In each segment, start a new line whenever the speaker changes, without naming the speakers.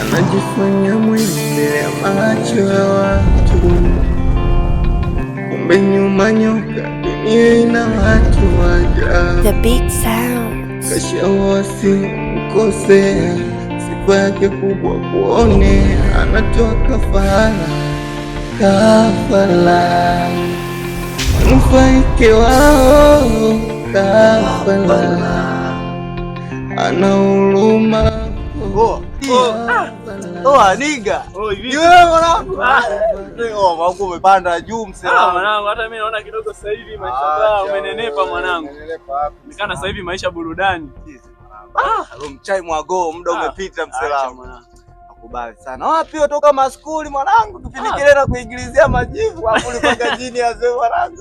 Anajifanya mbele ya macho ya watu, kumbe nyuma nyoka, dunia ina watu waja.
The Big Sound.
Kashawasi mkosea, sifa yake kubwa kuone, anatoa kafara, kafara mfaike wao, kafara ana huruma.
Aniga. Ni wewe mwanangu. Mwanangu umepanda juu msela.
Mwanangu hata mimi naona kidogo sasa hivi maisha umenenepa mwanangu. Nikana sasa hivi maisha burudani.
Mchai mwago muda umepita msela. Nakubali sana. Wapi utoka maskuli mwanangu? Tufinikile na kuingilizia majivu hapo ulipaka jini azee mwanangu.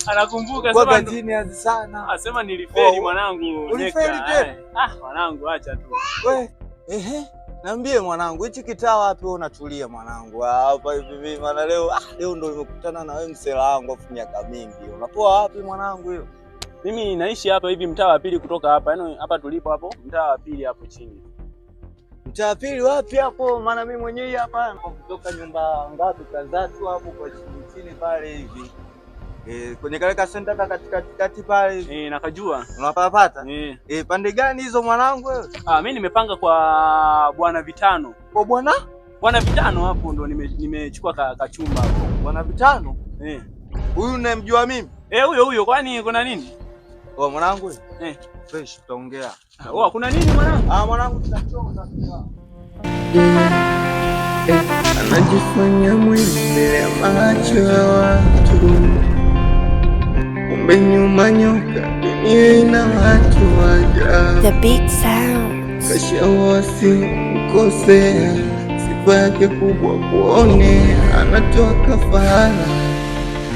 Anakumbuka sana.
Kwa jini azee sana.
Asema nilifeli mwanangu.
Ulifeli tena?
Mwanangu acha tu.
Wewe niambie mwanangu, hichi kitaa wapi wewe unatulia mwanangu? Hapa hivi maana leo ndo nimekutana na wewe msela wangu afu miaka mingi. Unapoa wapi mwanangu hiyo?
Mimi naishi hapa hivi mtaa wa pili kutoka hapa. Yaani hapa tulipo hapo mtaa wa pili hapo chini.
Mtaa wa pili wapi hapo? Maana mimi mwenyewe hapa kutoka nyumba ngapi kadhaa tu hapo kwa chini pale hivi. Kwenye kale ka center katikati pale.
Nakajua.
Unapapata? Pande gani hizo mwanangu wewe?
Mimi nimepanga kwa Bwana Vitano.
Kwa Bwana
Vitano hapo ndo nimechukua kachumba hapo.
Bwana Vitano? Huyu unamjua mimi?
Huyo kwani kuna nini?
Mwanangu fresh tutaongea.
Kuna nini mwanangu?
Mwanangu tutachonga.
Anajifanya mbele ya macho ya watu, kumbe nyuma nyoka, dunia ina watu waja.
The Big Sound.
Kashawasi mkosea, sifa yake kubwa kuone, anatoa kafara,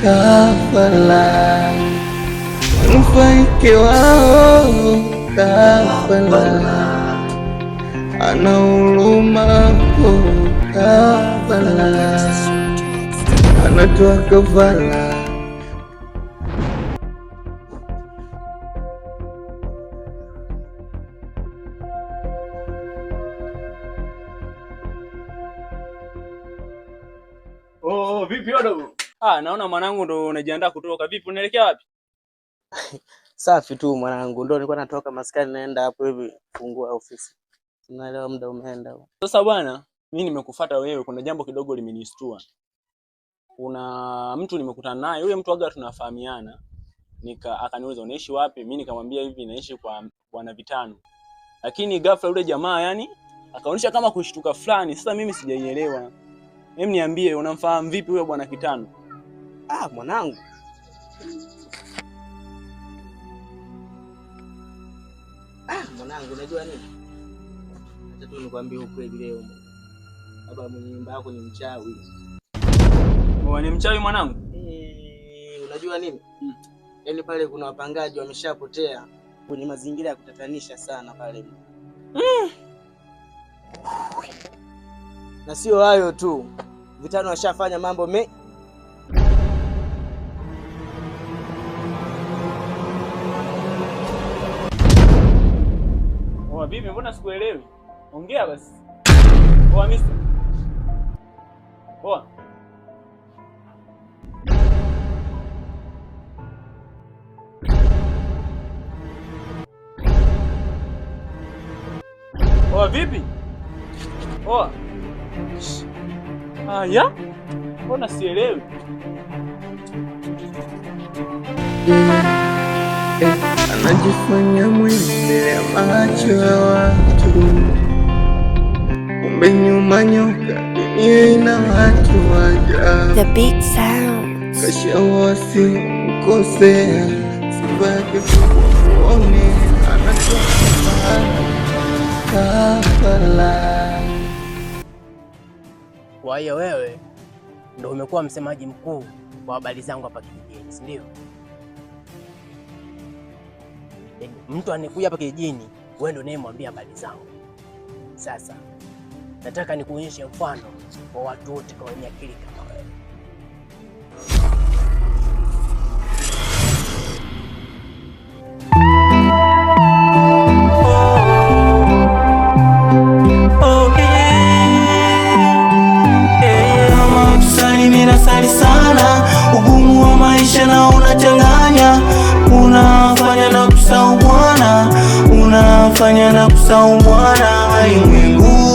kafara mfaike wao, kafara ana huruma, kafara anatoa kafara.
Vipi wadogo? Naona mwanangu ndo unajiandaa kutoka. Vipi unaelekea wapi?
Safi tu mwanangu, ndo nilikuwa natoka maskani naenda hapo hivi fungua ofisi. Unaelewa muda umeenda.
Sasa bwana, mimi nimekufuata wewe, kuna jambo kidogo limenistua. Kuna mtu nimekutana naye, yule mtu aga tunafahamiana. Akaniuliza unaishi wapi? Mimi nikamwambia hivi naishi kwa Bwana Vitano. Lakini ghafla yule jamaa yani akaonyesha kama kushtuka fulani. Sasa mimi sijaielewa. Hem, niambie unamfahamu vipi huyo Bwana Vitano?
Mwanangu. Mwanangu unajua nini? Acha tu nikwambie ukweli leo. Baba mwenye nyumba yako ni mchawi.
Ni mchawi mwanangu?
Unajua nini? Yaani pale kuna wapangaji wameshapotea kwenye mazingira ya kutatanisha sana pale. Na sio hayo tu. Vitano washafanya mambo
Vipi mbona sikuelewi? Ongea basi. Mister. Vipi? Ya? Mbona sielewi?
Anajifanya mbele ya macho ya watu, kumbe nyuma nyoka, dunia ina watu waja.
The Big Sound.
Kashawasi mkosea, sifa yake kubwa kuone, anatoa kafara.
Kwa hiyo wewe ndo umekuwa msemaji mkuu wa habari zangu hapa kijijini, si ndio? Mtu anikuja hapa kijijini, wewe ndo unayemwambia habari zangu. Sasa nataka nikuonyeshe mfano wa watu wote kwa wenye akili kama wewe.
unabadilisha na unachanganya, unafanya na kusahau Bwana, unafanya na kusahau Bwana. Walimwengu,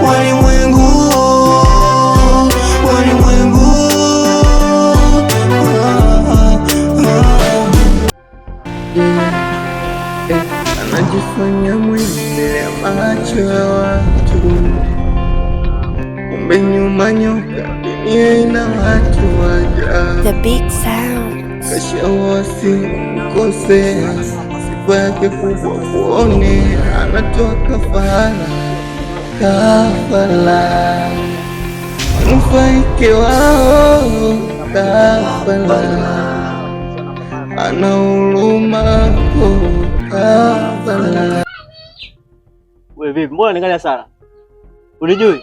walimwengu, walimwengu, anajifanya mbele ya macho ya watu, kumbe nyuma nyoka, dunia ina watu waja.
The big sound.
Kashawasi mkosea, sifa yake kubwa kuone, anatoa kafara, kafara, mfaike wao, kafara, ana huruma, kafara.
Wewe vipi? Mbona unaangalia sana? Unijui?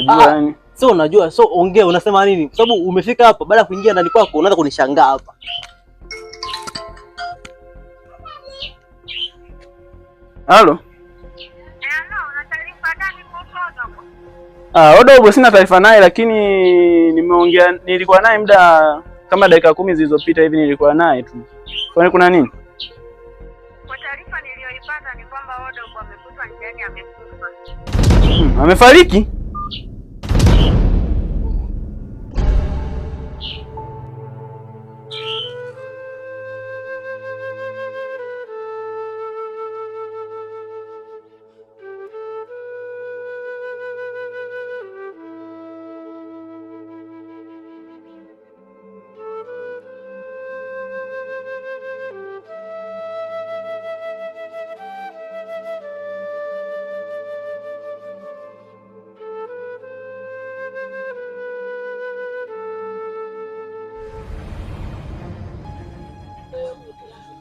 Najua.
So unajua, so ongea, unasema nini? Kwa sababu umefika hapa baada ya kuingia ndani kwako unaanza kunishangaa hapa.
Halo. Odogo sina taarifa naye, lakini nilikuwa naye muda kama dakika 10 zilizopita hivi, nilikuwa naye tu. Kwani kuna nini?
Kwa taarifa niliyoipata ni kwamba Odogo amekutwa njiani amekufa.
Amefariki?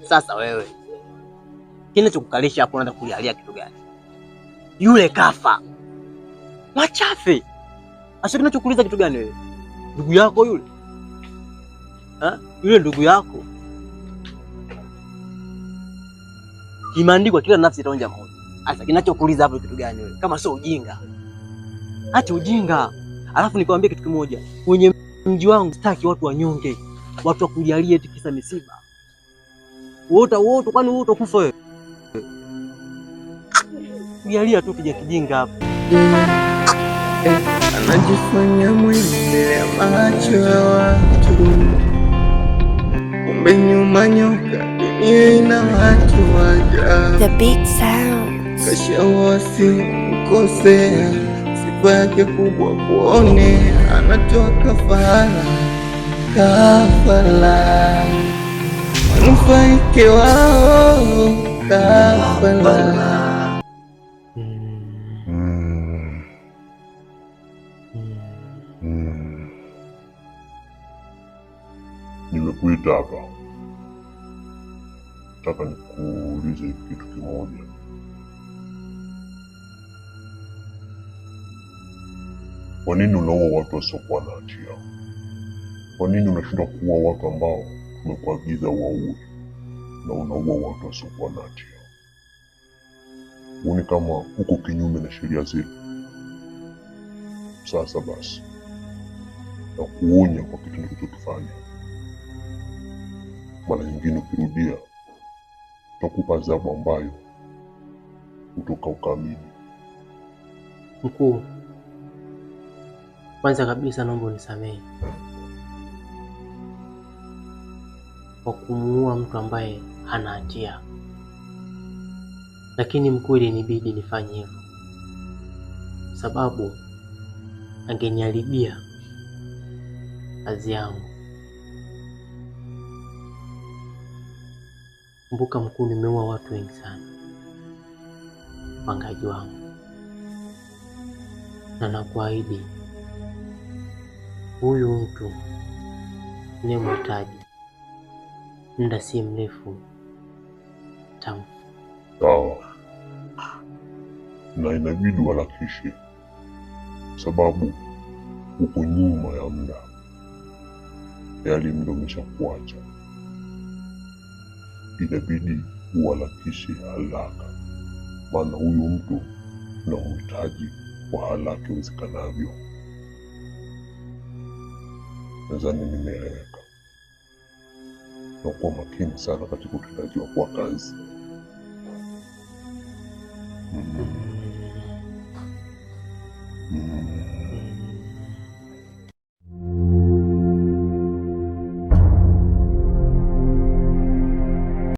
Sasa wewe, kinachokukalisha hapo unaanza kulialia kitu gani? Yule kafa. Machafe. Asa kinachokuuliza kitu gani wewe? Ndugu yako yule? Yule ndugu yako. Kimeandikwa kila nafsi itaonja mauti. Asa kinachokuuliza hapo kitu gani wewe? Kama sio ujinga. Acha ujinga. Alafu nikwambie kitu kimoja. Kwenye mji wangu sitaki watu wanyonge. Watu wakulialie eti kisa misiba. Wote kwani wote kufa wewe? Kulialia tu kijinga hapo.
Anajifanya mbele ya macho ya watu, kumbe nyuma nyoka, dunia ina watu waja.
The big sound.
Kashawasi mkosea, sifa yake kubwa kuone, anatoa kafara, kafara, mfaike wao, kafara.
Nimekuita hapa, nataka nikuulize kitu kimoja. Kwa nini unaua watu wasiokuwa na hatia? Kwa nini unashindwa kuua watu ambao tumekuagiza waue na unaua watu wasiokuwa na hatia? Uone kama uko kinyume na sheria zetu. Sasa basi, na kuonya kwa kitu ulichokifanya. Mara nyingine ukirudia, tutakupa adhabu ambayo utokaukamili.
Mkuu, kwanza kabisa naomba unisamehe kwa kumuua mtu ambaye hana hatia, lakini mkuu, ilinibidi nifanye hivyo sababu angeniharibia kazi yangu. Kumbuka mkuu, nimeua watu wengi sana, mpangaji wangu, na nakuahidi huyu mtu ninayemhitaji muda si mrefu tamfu.
Sawa, na inabidi uharakishe sababu uko nyuma ya muda, yali muda umeshakuacha. Inabidi uharakishe haraka, maana huyu mtu tunamhitaji kwa haraka iwezekanavyo. Nadhani nimeeleweka. Na kuwa makini sana katika utendaji wako wa kazi.